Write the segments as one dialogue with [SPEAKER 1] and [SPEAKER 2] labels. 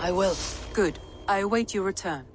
[SPEAKER 1] I will.
[SPEAKER 2] Good. I await your return.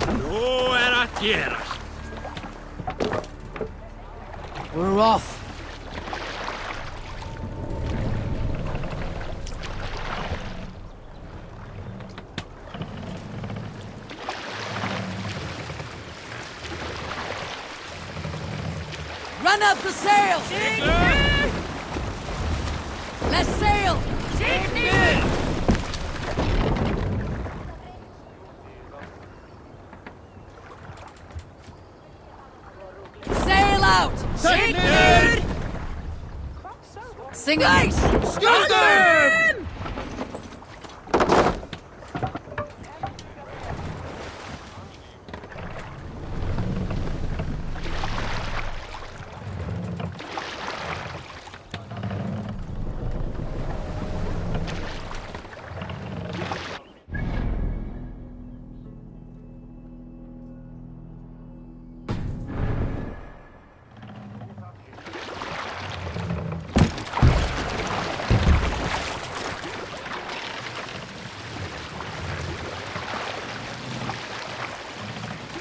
[SPEAKER 3] No era tierra.
[SPEAKER 1] We're off. Run up the sail! Let's sail! Sail out! Sing ice!
[SPEAKER 3] Skirten!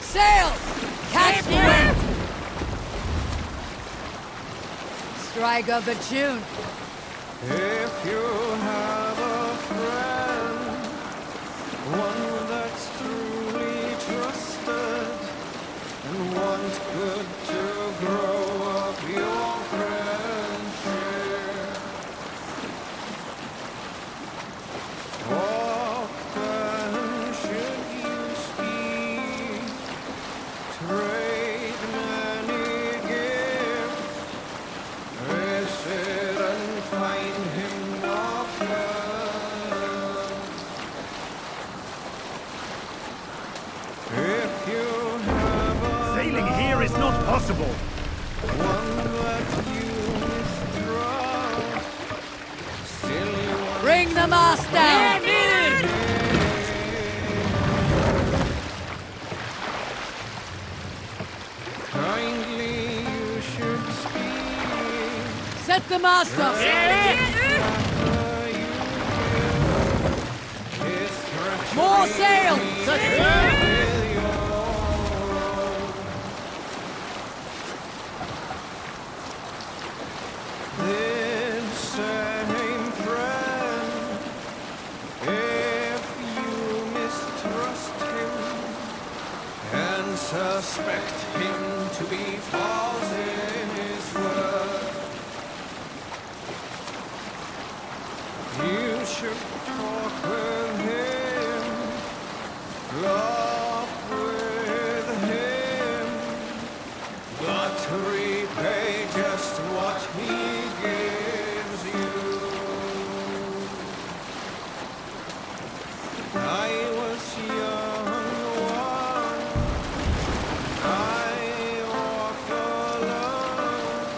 [SPEAKER 1] Sail! Catch the wind! Strike up a tune.
[SPEAKER 4] If you have a friend, one that's truly trusted, and wants good to grow up your friendship, often should you speak, trade many gifts, visit and find him often. If you have a
[SPEAKER 3] Sailing here is not possible.
[SPEAKER 4] one that you mistrust, still you want
[SPEAKER 1] Bring the mast down!
[SPEAKER 4] kindly you should speak.
[SPEAKER 1] Set the mast up! More sail!
[SPEAKER 4] This same friend, if you mistrust him and suspect him to be false in his word, you should talk with him, laugh with him, but repay just what he gives you. I was young once, I walked alone,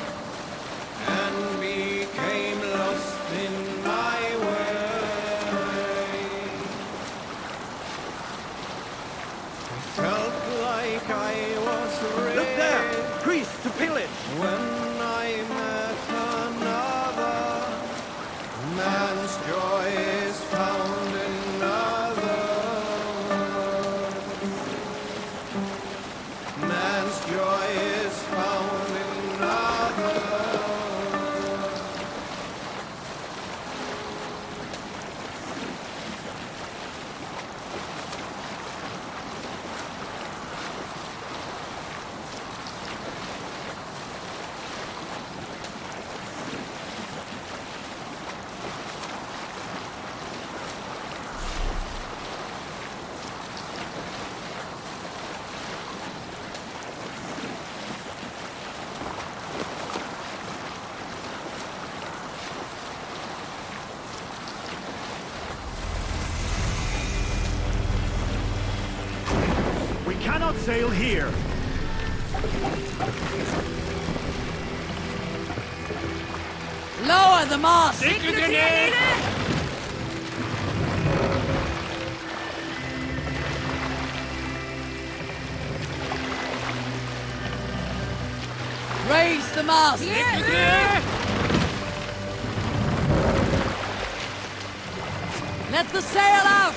[SPEAKER 4] and became lost in my way. Man's joy is found in another. Man's joy is found in another.
[SPEAKER 3] We cannot sail here.
[SPEAKER 1] Lower the mast! Raise the mast! Let the sail out!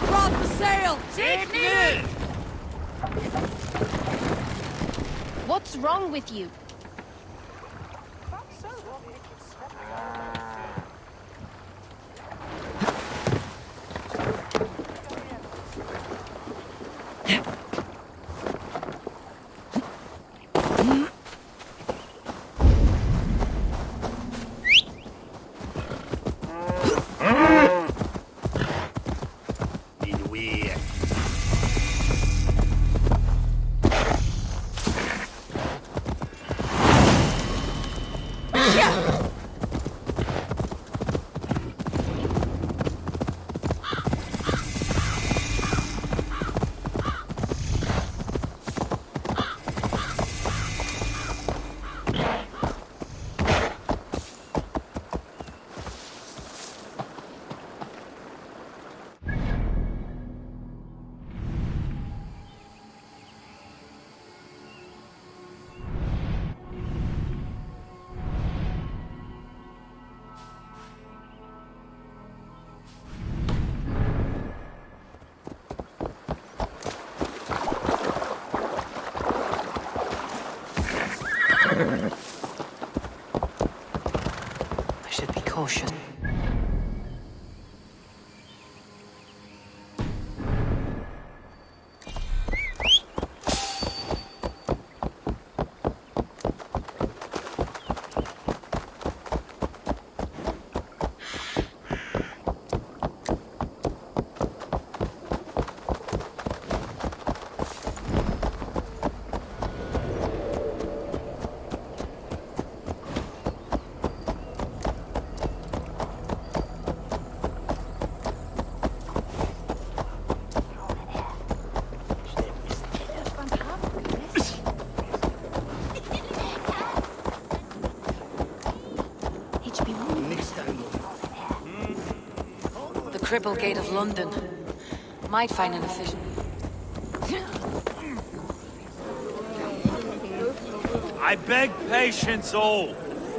[SPEAKER 1] Drop the sail!
[SPEAKER 5] What's wrong with you?
[SPEAKER 2] I should be cautious. The Cripple Gate of London. Might find an official.
[SPEAKER 3] I beg patience, all.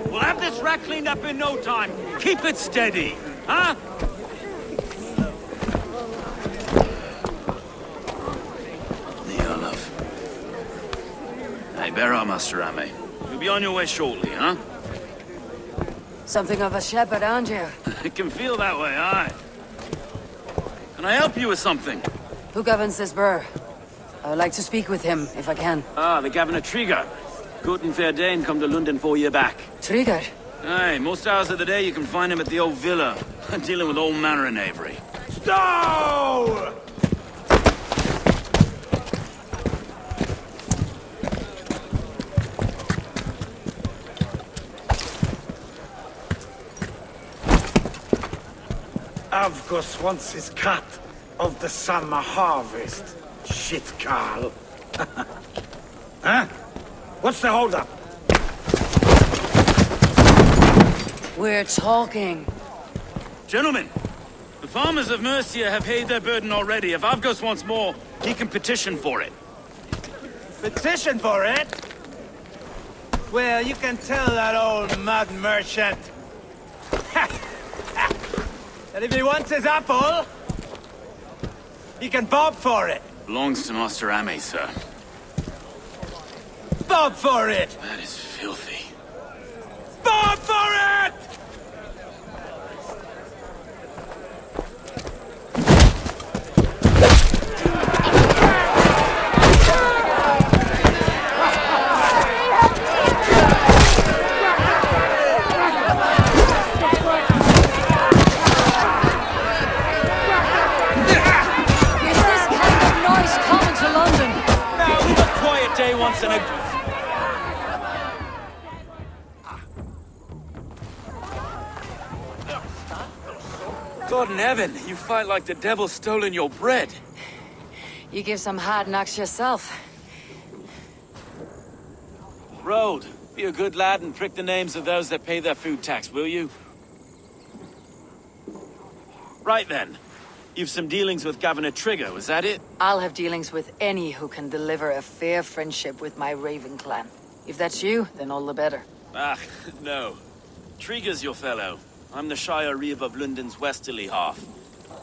[SPEAKER 3] We'll have this wreck cleaned up in no time. Keep it steady, huh? There, love. Hey, bear up, Master Ame. You'll be on your way shortly, huh?
[SPEAKER 1] Something of a shepherd, aren't you?
[SPEAKER 3] It can feel that way, aye. Can I help you with something?
[SPEAKER 1] Who governs this burr? I would like to speak with him, if I can.
[SPEAKER 3] Ah, the Governor Trigger. Good and fair Dane come to London 4 years back.
[SPEAKER 1] Trigger.
[SPEAKER 3] Aye, most hours of the day you can find him at the old villa, dealing with all manner of knavery.
[SPEAKER 4] Stow! Avgos wants his cut of the summer harvest. Shit, Carl. Huh? What's the holdup?
[SPEAKER 1] We're talking.
[SPEAKER 3] Gentlemen, the farmers of Mercia have paid their burden already. If Avgos wants more, he can petition for it.
[SPEAKER 4] Petition for it? Well, you can tell that old mud merchant that if he wants his apple, he can bob for it.
[SPEAKER 3] Belongs to Master Ame, sir.
[SPEAKER 4] Bob for it!
[SPEAKER 3] That is filthy.
[SPEAKER 4] Bob for it!
[SPEAKER 1] Is this kind of noise common to London?
[SPEAKER 3] Now, leave a quiet day once in a... God in heaven, you fight like the devil stolen your bread.
[SPEAKER 2] You give some hard knocks yourself.
[SPEAKER 3] Road, be a good lad and prick the names of those that pay their food tax, will you? Right then. You've some dealings with Governor Trigger, was that it?
[SPEAKER 2] I'll have dealings with any who can deliver a fair friendship with my Raven clan. If that's you, then all the better.
[SPEAKER 3] Ah, no. Trigger's your fellow. I'm the Shire Reeve of London's westerly half.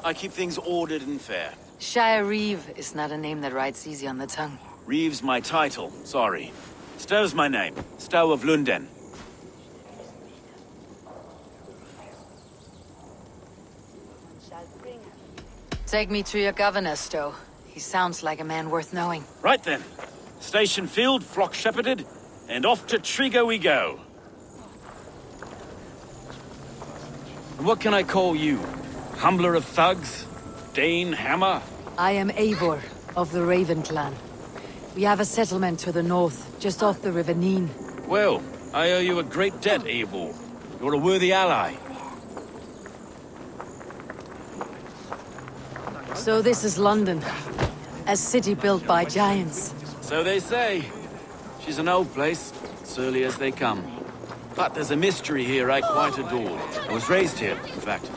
[SPEAKER 3] I keep things ordered and fair.
[SPEAKER 2] Shire Reeve is not a name that rides easy on the tongue.
[SPEAKER 3] Reeve's my title, sorry. Stow's my name. Stow of London.
[SPEAKER 2] Take me to your governor, Stowe. He sounds like a man worth knowing.
[SPEAKER 3] Right then. Station filled, flock shepherded, and off to Trigger we go. And what can I call you? Humbler of thugs? Dane Hammer?
[SPEAKER 2] I am Eivor, of the Raven clan. We have a settlement to the north, just off the River Neen.
[SPEAKER 3] Well, I owe you a great debt, Eivor. You're a worthy ally.
[SPEAKER 2] So this is London. A city built by giants.
[SPEAKER 3] So they say. She's an old place, surly as they come. But there's a mystery here I quite adore. I was raised here, in fact.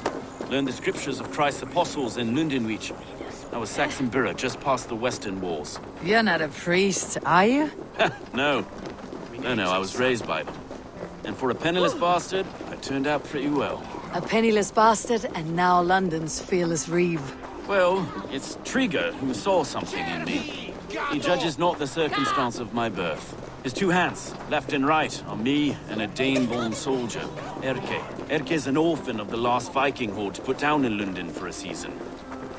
[SPEAKER 3] Learned the scriptures of Christ's apostles in Lundenreach. I was Saxon Borough, just past the western walls.
[SPEAKER 2] You're not a priest, are you?
[SPEAKER 3] No. No, I was raised by them. And for a penniless bastard, I turned out pretty well.
[SPEAKER 2] A penniless bastard, and now London's fearless Reeve.
[SPEAKER 3] Well, it's Trigger who saw something in me. He judges not the circumstance of my birth. His two hands, left and right, are me and a Dane-born soldier, Erke. Erke's an orphan of the last Viking horde put down in London for a season.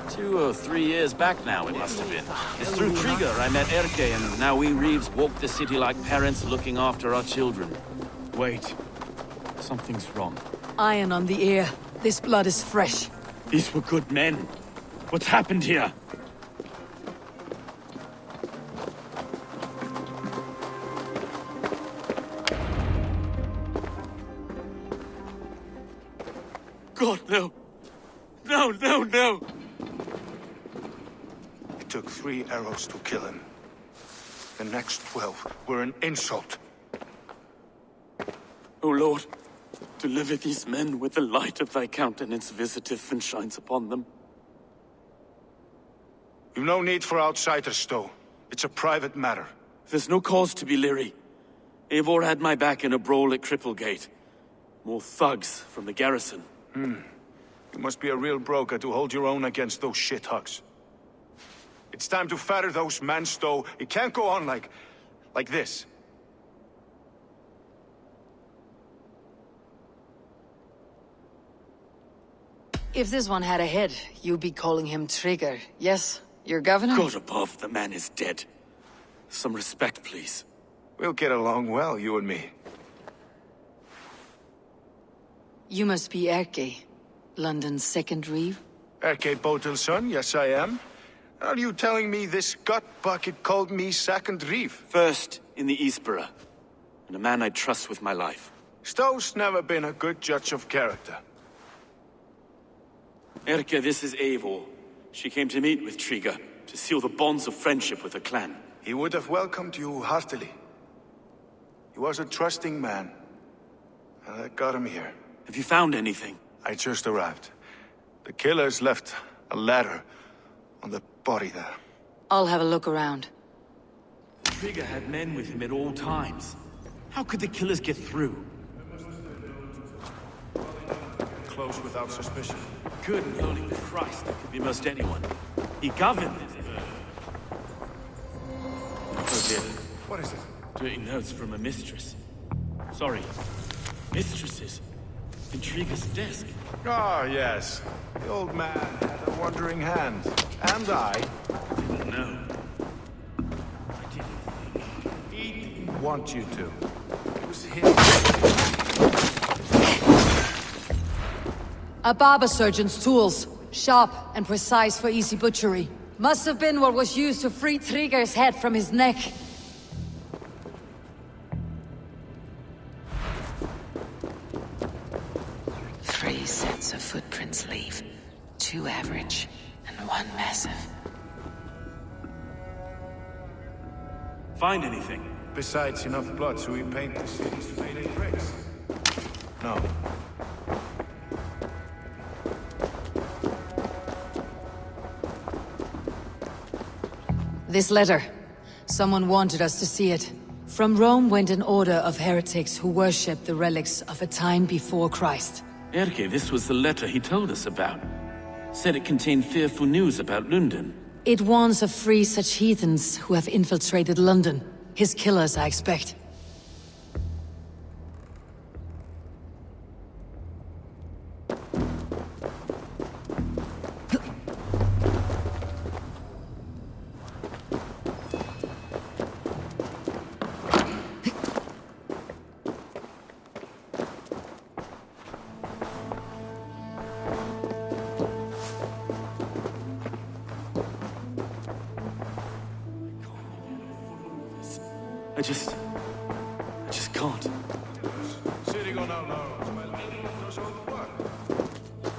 [SPEAKER 3] 2 or 3 years back now, it must have been. It's through Trigger I met Erke, and now we Reeves walk the city like parents looking after our children. Wait. Something's wrong.
[SPEAKER 2] Iron on the ear. This blood is fresh.
[SPEAKER 3] These were good men. What's happened here? God, no. No.
[SPEAKER 6] It took 3 arrows to kill him. The next 12 were an insult.
[SPEAKER 3] O Lord, deliver these men with the light of thy countenance visiteth and shines upon them.
[SPEAKER 6] You've no need for outsiders, Stowe. It's a private matter.
[SPEAKER 3] There's no cause to be leery. Eivor had my back in a brawl at Cripplegate. More thugs from the garrison.
[SPEAKER 6] You must be a real broker to hold your own against those shithugs. It's time to fatter those men, Stowe. It can't go on like this.
[SPEAKER 2] If this one had a head, you'd be calling him Trigger, yes? Your governor?
[SPEAKER 3] God above, the man is dead. Some respect, please.
[SPEAKER 6] We'll get along well, you and me.
[SPEAKER 2] You must be Erke, London's second reeve?
[SPEAKER 6] Erke Botel's son, yes I am. Are you telling me this gut bucket called me second reef?
[SPEAKER 3] First in the Eastborough, and a man I trust with my life.
[SPEAKER 6] Stowe's never been a good judge of character.
[SPEAKER 3] Erke, this is Eivor. She came to meet with Triga, to seal the bonds of friendship with her clan.
[SPEAKER 6] He would have welcomed you heartily. He was a trusting man. And I got him here.
[SPEAKER 3] Have you found anything?
[SPEAKER 6] I just arrived. The killers left a letter on the body there.
[SPEAKER 2] I'll have a look around.
[SPEAKER 3] Triga had men with him at all times. How could the killers get through?
[SPEAKER 6] Close without suspicion.
[SPEAKER 3] Good and holy Christ, that could be most anyone. He governed this earth. Oh dear.
[SPEAKER 6] What is it?
[SPEAKER 3] Dirty notes from a mistress. Sorry. Mistresses. In Triga's desk.
[SPEAKER 6] Ah, yes. The old man had a wandering hand. And I
[SPEAKER 3] Didn't know. I didn't think.
[SPEAKER 6] he didn't want you to. It was him.
[SPEAKER 1] A barber surgeon's tools. Sharp and precise for easy butchery. Must have been what was used to free Trigger's head from his neck.
[SPEAKER 2] Three sets of footprints leave. Two average, and one massive.
[SPEAKER 3] Find anything?
[SPEAKER 6] Besides enough blood so we paint the city's faded bricks. No.
[SPEAKER 1] This letter. Someone wanted us to see it. From Rome went an order of heretics who worshipped the relics of a time before Christ.
[SPEAKER 3] Erke, this was the letter he told us about. Said it contained fearful news about London.
[SPEAKER 1] It warns of three such heathens who have infiltrated London. His killers, I expect.
[SPEAKER 3] I just can't.
[SPEAKER 6] Sitting on our laurels while others does all the work.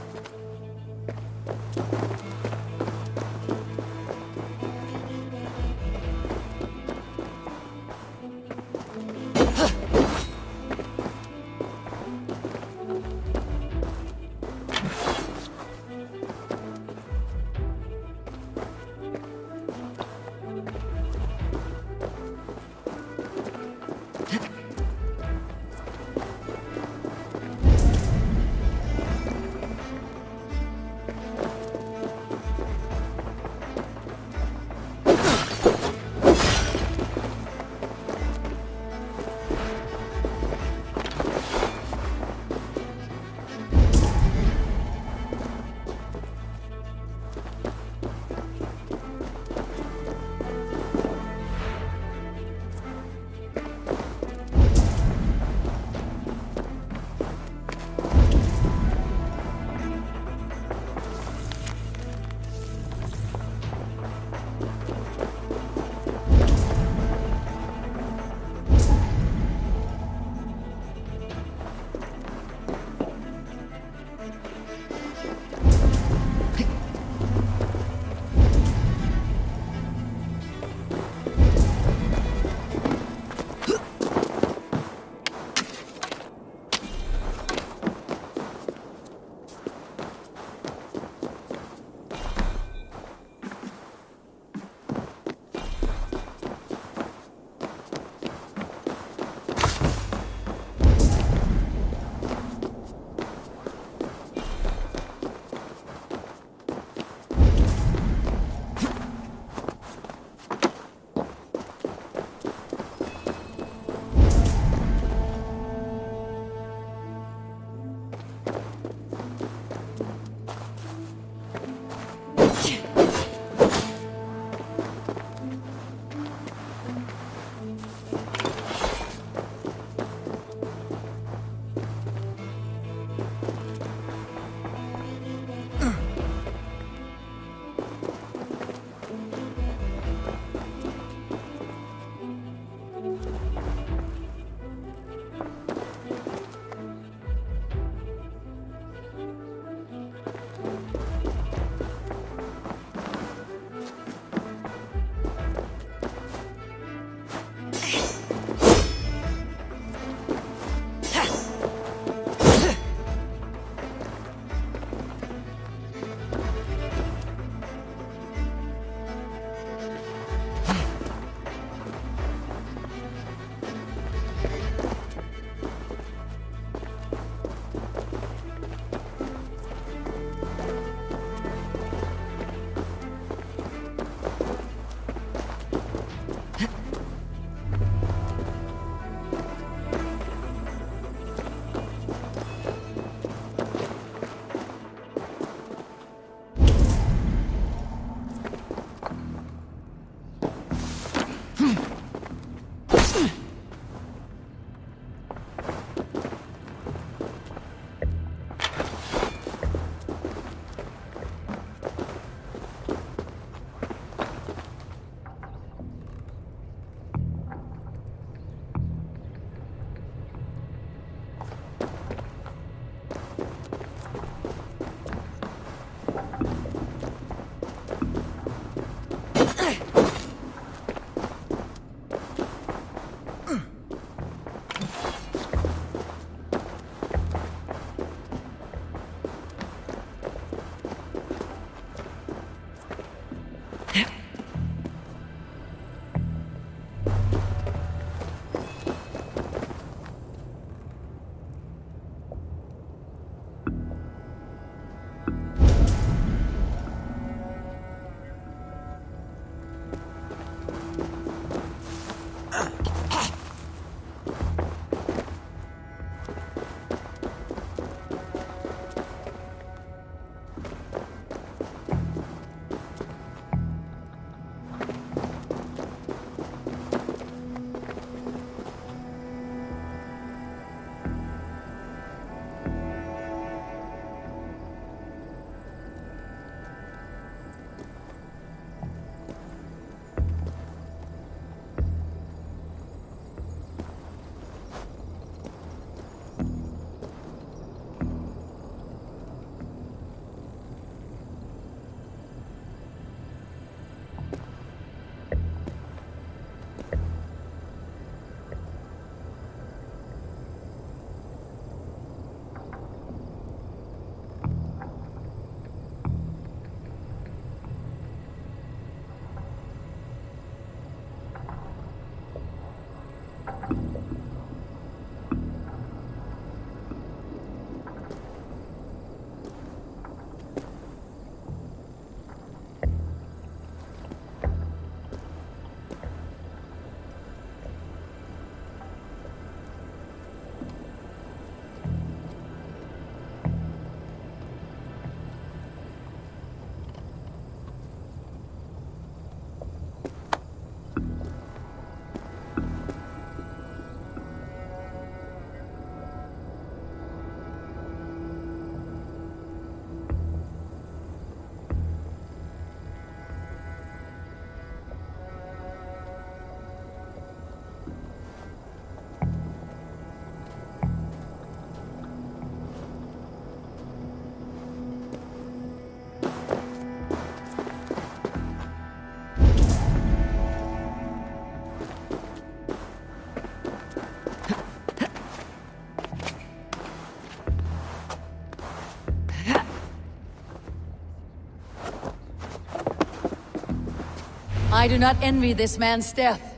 [SPEAKER 1] I do not envy this man's death.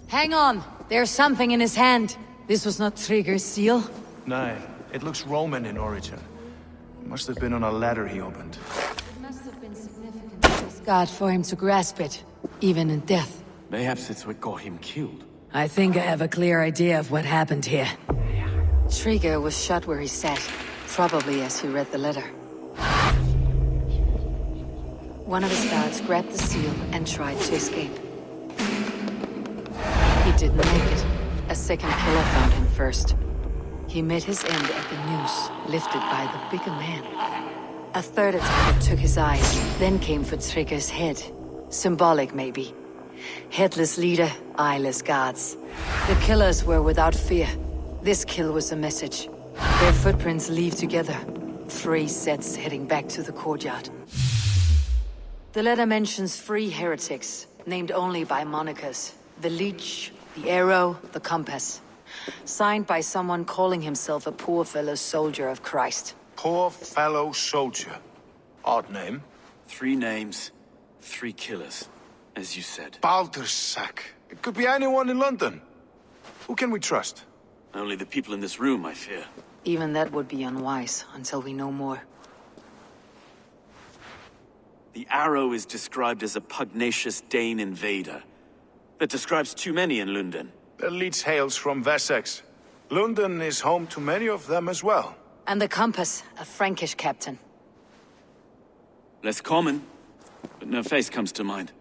[SPEAKER 1] Hang on, there's something in his hand. This was not Trigger's seal.
[SPEAKER 6] No, it looks Roman in origin. Must have been on a ladder he opened.
[SPEAKER 1] It must have been significant to this god for him to grasp it, even in death.
[SPEAKER 3] Mayhaps it's what got him killed.
[SPEAKER 1] I think I have a clear idea of what happened here.
[SPEAKER 2] Trigger was shot where he sat, probably as he read the letter. One of his guards grabbed the seal and tried to escape. He didn't make it. A second killer found him first. He met his end at the noose, lifted by the bigger man. A third attacker took his eyes, then came for Trigger's head. Symbolic, maybe. Headless leader, eyeless guards. The killers were without fear. This kill was a message. Their footprints leave together. 3 sets heading back to the courtyard. The letter mentions 3 heretics, named only by monikers. The Leech, the Arrow, the Compass. Signed by someone calling himself a poor fellow soldier of Christ.
[SPEAKER 6] Poor fellow soldier. Odd name.
[SPEAKER 3] 3 names, 3 killers, as you said.
[SPEAKER 6] Baldersack. It could be anyone in London. Who can we trust?
[SPEAKER 3] Only the people in this room, I fear.
[SPEAKER 2] Even that would be unwise, until we know more.
[SPEAKER 3] The Arrow is described as a pugnacious Dane invader. That describes too many in London.
[SPEAKER 6] The Leech hails from Wessex. London is home to many of them as well.
[SPEAKER 2] And the Compass, a Frankish captain.
[SPEAKER 3] Less common, but no face comes to mind.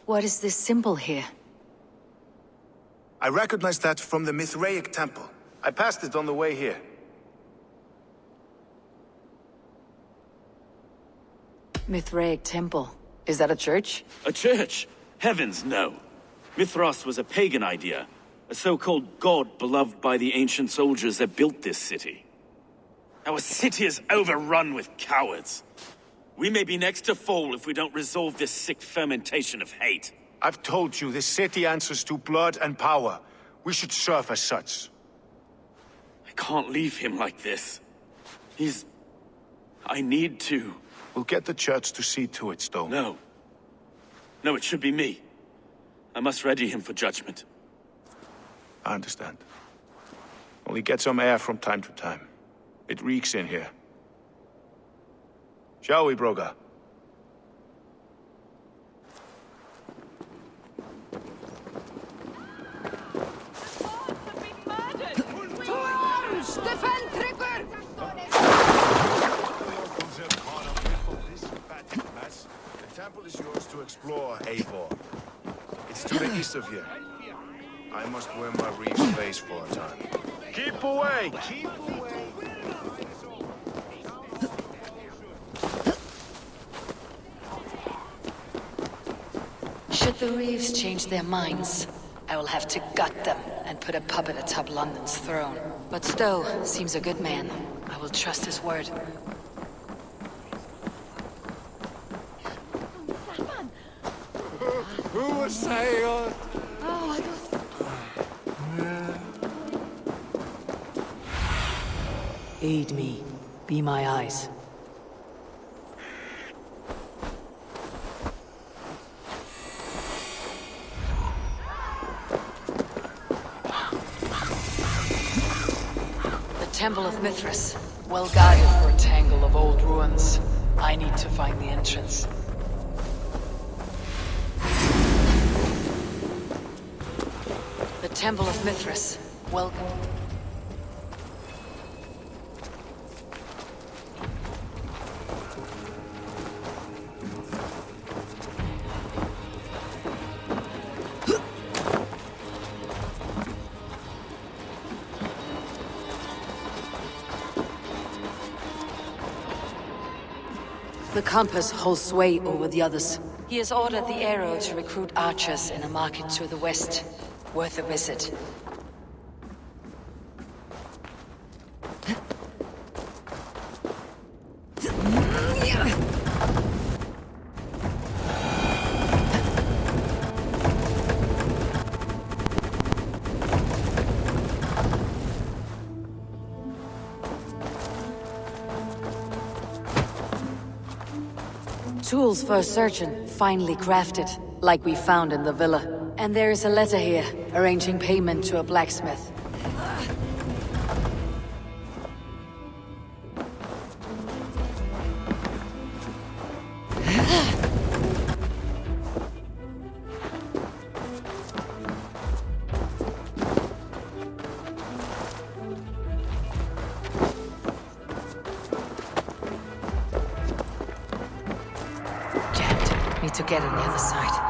[SPEAKER 2] What is this symbol here?
[SPEAKER 6] I recognize that from the Mithraic temple. I passed it on the way here.
[SPEAKER 2] Mithraic temple. Is that a church?
[SPEAKER 3] A church? Heavens, no. Mithras was a pagan idea. A so-called god beloved by the ancient soldiers that built this city. Our city is overrun with cowards. We may be next to fall if we don't resolve this sick fermentation of hate.
[SPEAKER 6] I've told you, this city answers to blood and power. We should serve as such.
[SPEAKER 3] I can't leave him like this. I need to.
[SPEAKER 6] We'll get the church to see to it, Stone.
[SPEAKER 3] No. No, it should be me. I must ready him for judgment.
[SPEAKER 6] I understand. Only get some air from time to time. It reeks in here. Shall we, Broga? The temple is yours to explore, Eivor. It's to the east of here. I must wear my reef's face for a time. Keep away! Keep away!
[SPEAKER 2] Should the Reeves change their minds, I will have to gut them and put a puppet atop London's throne. But Stowe seems a good man. I will trust his word.
[SPEAKER 6] Who was saying?
[SPEAKER 1] Aid me. Be my eyes.
[SPEAKER 2] The Temple of Mithras. Well guarded for a tangle of old ruins. I need to find the entrance. The Temple of Mithras. Welcome. The Compass holds sway over the others. He has ordered the Arrow to recruit archers in a market to the west. Worth a visit. Tools for a surgeon, finely crafted. like we found in the villa. And there is a letter here, arranging payment to a blacksmith. Need to get on the other side.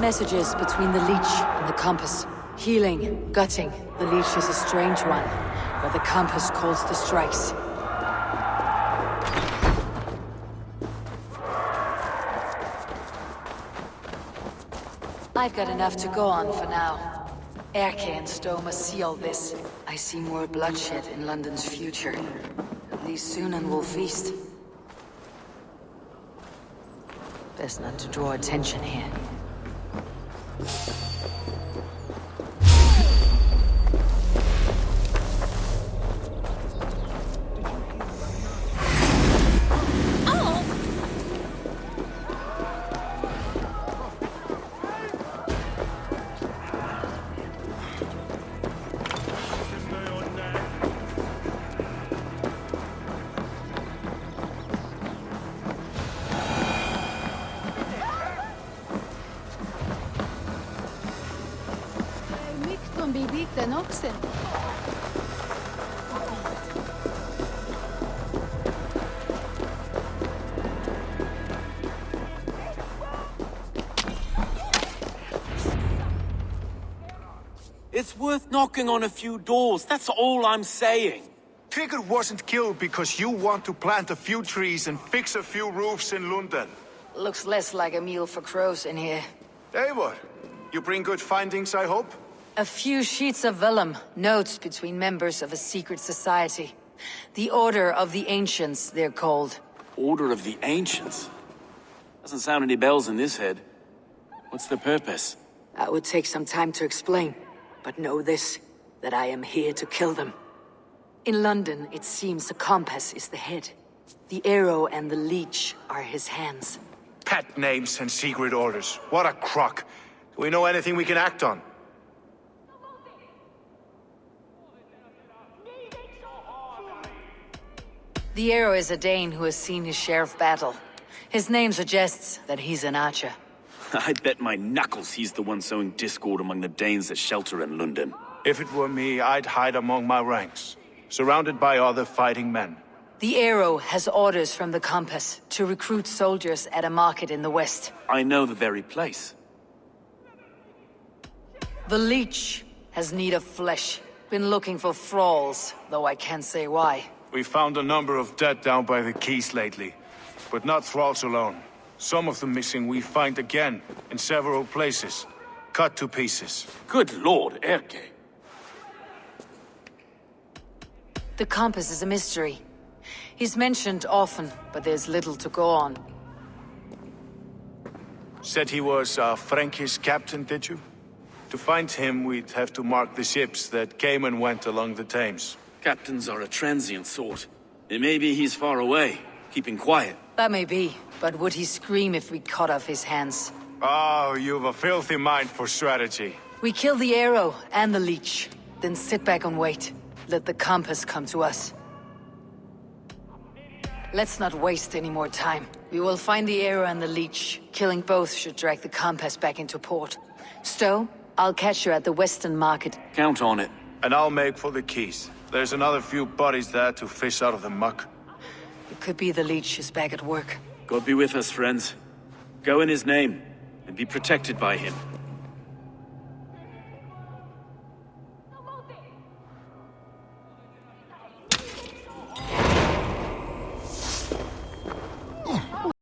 [SPEAKER 2] Messages between the leech and the compass. Healing, gutting. The leech is a strange one, but the compass calls the strikes. I've got enough to go on for now. Erke and Stowe must see all this. I see more bloodshed in London's future. At least soon and we'll feast. Best not to draw attention here.
[SPEAKER 3] It's worth knocking on a few doors, that's all I'm saying.
[SPEAKER 6] Trigger wasn't killed because you want to plant a few trees and fix a few roofs in London.
[SPEAKER 2] Looks less like a meal for crows in here.
[SPEAKER 6] Eivor, you bring good findings, I hope?
[SPEAKER 2] A few sheets of vellum, notes between members of a secret society. The Order of the Ancients, they're called.
[SPEAKER 3] Order of the Ancients? Doesn't sound any bells in this head. What's the purpose?
[SPEAKER 2] That would take some time to explain. But know this, that I am here to kill them. In London, it seems the compass is the head. The arrow and the leech are his hands.
[SPEAKER 6] Pet names and secret orders. What a crock. Do we know anything we can act on?
[SPEAKER 2] The arrow is a Dane who has seen his share of battle. His name suggests that he's an archer.
[SPEAKER 3] I bet my knuckles he's the one sowing discord among the Danes that shelter in London.
[SPEAKER 6] If it were me, I'd hide among my ranks, surrounded by other fighting men.
[SPEAKER 2] The arrow has orders from the compass to recruit soldiers at a market in the west.
[SPEAKER 3] I know the very place.
[SPEAKER 2] The leech has need of flesh. Been looking for thralls, though I can't say why.
[SPEAKER 6] We found a number of dead down by the quays lately, but not thralls alone. Some of the missing we find again, in several places, cut to pieces.
[SPEAKER 3] Good lord, Erke.
[SPEAKER 2] The compass is a mystery. He's mentioned often, but there's little to go on.
[SPEAKER 6] Said he was a Frankish captain, did you? To find him, we'd have to mark the ships that came and went along the Thames.
[SPEAKER 3] Captains are a transient sort. It may be he's far away, keeping quiet.
[SPEAKER 2] That may be, but would he scream if we cut off his hands?
[SPEAKER 6] Oh, you've a filthy mind for strategy.
[SPEAKER 2] We kill the arrow and the leech, then sit back and wait. Let the compass come to us. Let's not waste any more time. We will find the arrow and the leech. Killing both should drag the compass back into port. Stowe, I'll catch you at the Western Market.
[SPEAKER 3] Count on it.
[SPEAKER 6] And I'll make for the keys. There's another few bodies there to fish out of the muck.
[SPEAKER 2] It could be the leech is back at work.
[SPEAKER 3] God be with us, friends. Go in his name, and be protected by him.